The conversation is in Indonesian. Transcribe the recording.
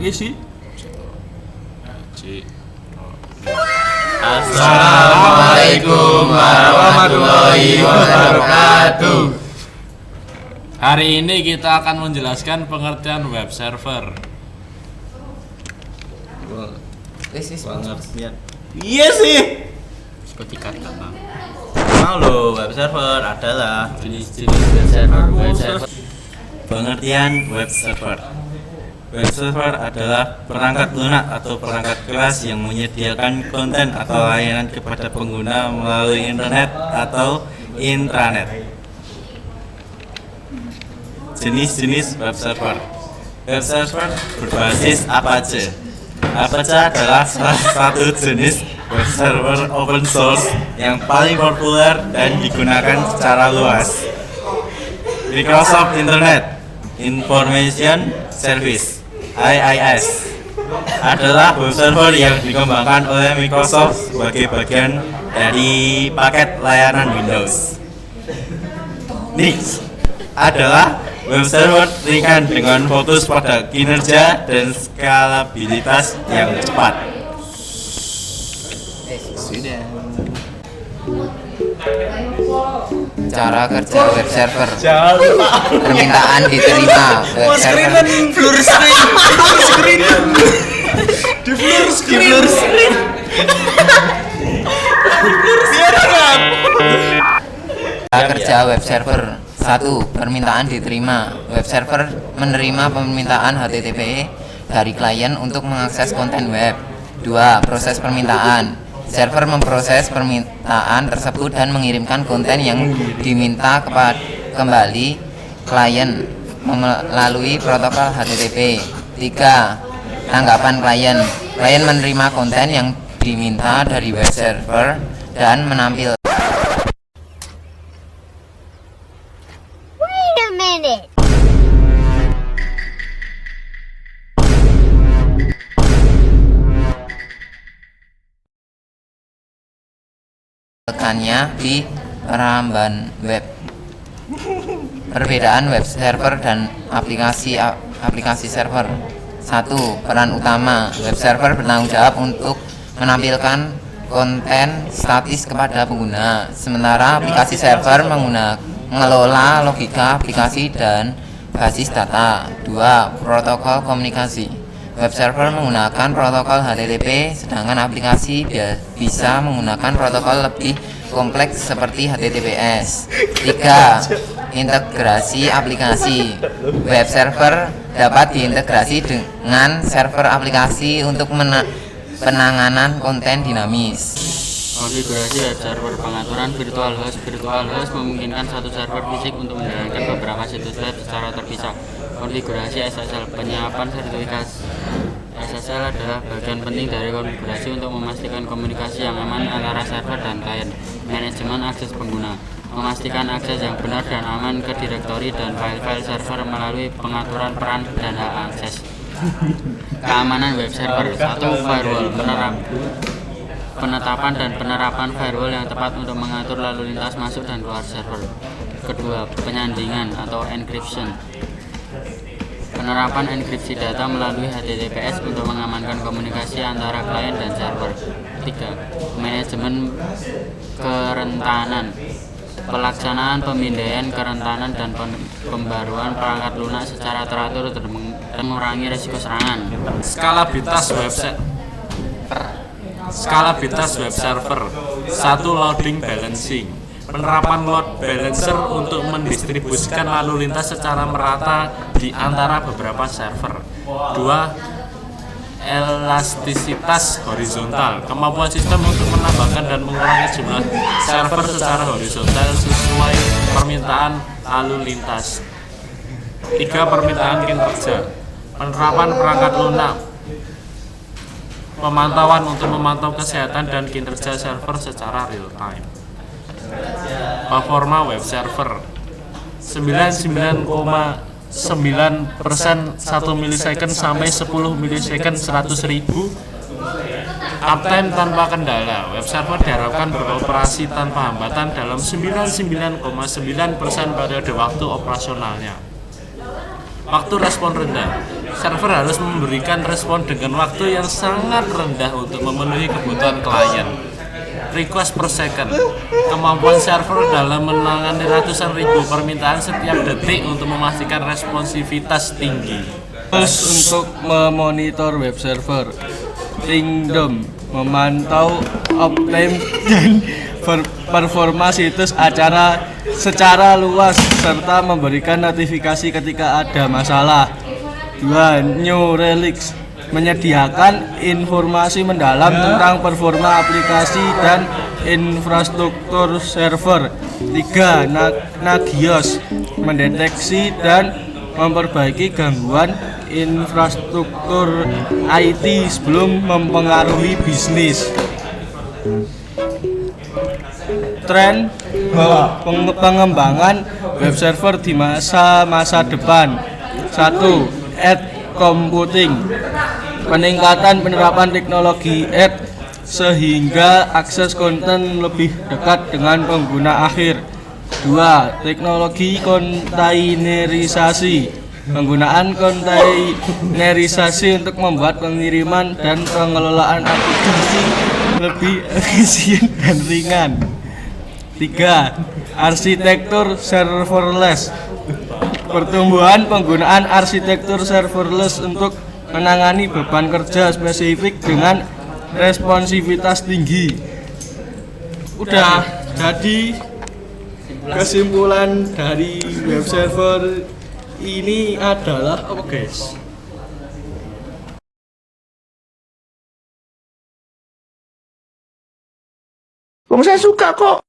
Iya sih. Assalamualaikum warahmatullahi wabarakatuh. Hari ini kita akan menjelaskan pengertian web server. Pengertian. Iya sih. Ketika datang. Halo, web server adalah Jenis-jenis web server. pengertian web server. Web server adalah perangkat lunak atau perangkat keras yang menyediakan konten atau layanan kepada pengguna melalui internet atau intranet. Jenis-jenis web server. Web server berbasis Apache. Apache adalah salah satu jenis web server open source yang paling populer dan digunakan secara luas. Microsoft Internet Information Service (IIS) adalah web server yang dikembangkan oleh Microsoft sebagai bagian dari paket layanan Windows. Nix adalah web server ringan dengan fokus pada kinerja dan skalabilitas yang cepat. Cara kerja web server. Permintaan diterima web server. Blur screen. Di blur screen. Cara kerja web server. 1. Permintaan diterima. Web server menerima permintaan HTTP dari klien untuk mengakses konten web. 2. Proses permintaan. Server memproses permintaan tersebut dan mengirimkan konten yang diminta kembali klien melalui protokol HTTP. 3. Tanggapan klien. Klien menerima konten yang diminta dari web server dan menampilkan di peramban web. Perbedaan web server dan aplikasi server. 1. Peran utama. Web server bertanggung jawab untuk menampilkan konten statis kepada pengguna, sementara aplikasi server mengelola logika aplikasi dan basis data. 2. Protokol komunikasi. Web server menggunakan protokol HTTP, sedangkan aplikasi bisa menggunakan protokol lebih kompleks seperti HTTPS. 3. Integrasi aplikasi. Web server dapat diintegrasi dengan server aplikasi untuk penanganan konten dinamis. Konfigurasi web server. Pengaturan virtual host memungkinkan satu server fisik untuk menjalankan beberapa situs web secara terpisah. Konfigurasi SSL. Penyiapan sertifikasi SSL adalah bagian penting dari konfigurasi untuk memastikan komunikasi yang aman antara server dan klien. Manajemen akses pengguna. Memastikan akses yang benar dan aman ke direktori dan file-file server melalui pengaturan peran dan hak akses. Keamanan web server. 1. Firewall. Penetapan dan penerapan firewall yang tepat untuk mengatur lalu lintas masuk dan keluar server. Kedua, penyandingan atau encryption. Penerapan enkripsi data melalui HTTPS untuk mengamankan komunikasi antara klien dan server. 3. Manajemen kerentanan. Pelaksanaan pemindaian kerentanan dan pembaruan perangkat lunak secara teratur dan mengurangi risiko serangan. Skalabilitas web server. 1. Loading balancing. Penerapan load balancer untuk mendistribusikan lalu lintas secara merata di antara beberapa server. 2. Elastisitas horizontal. Kemampuan sistem untuk menambahkan dan mengurangi jumlah server secara horizontal sesuai permintaan lalu lintas. 3. Permintaan kinerja. Penerapan perangkat lunak. Pemantauan untuk memantau kesehatan dan kinerja server secara real time. Performa web server 99,9% 1 milisecond sampai 10 milisecond 100.000. Uptime tanpa kendala. Web server diharapkan beroperasi tanpa hambatan dalam 99,9% periode waktu operasionalnya. Waktu respon rendah. server harus memberikan respon dengan waktu yang sangat rendah untuk memenuhi kebutuhan klien. Request per second. Kemampuan server dalam menangani ratusan ribu permintaan setiap detik untuk memastikan responsivitas tinggi. Terus untuk memonitor web server, Kingdom memantau uptime dan performa situs acara secara luas serta memberikan notifikasi ketika ada masalah. 2. New Relics menyediakan informasi mendalam tentang performa aplikasi dan infrastruktur server. 3. Nagios mendeteksi dan memperbaiki gangguan infrastruktur IT sebelum mempengaruhi bisnis. Tren pengembangan web server di masa depan. 1. Edge computing, peningkatan penerapan teknologi edge sehingga akses konten lebih dekat dengan pengguna akhir. 2. Teknologi kontainerisasi, penggunaan kontainerisasi untuk membuat pengiriman dan pengelolaan aplikasi lebih efisien dan ringan. 3. Arsitektur serverless, pertumbuhan penggunaan arsitektur serverless untuk menangani beban kerja spesifik dengan responsivitas tinggi. Udah jadi kesimpulan dari web server ini adalah apa guys? Saya suka kok.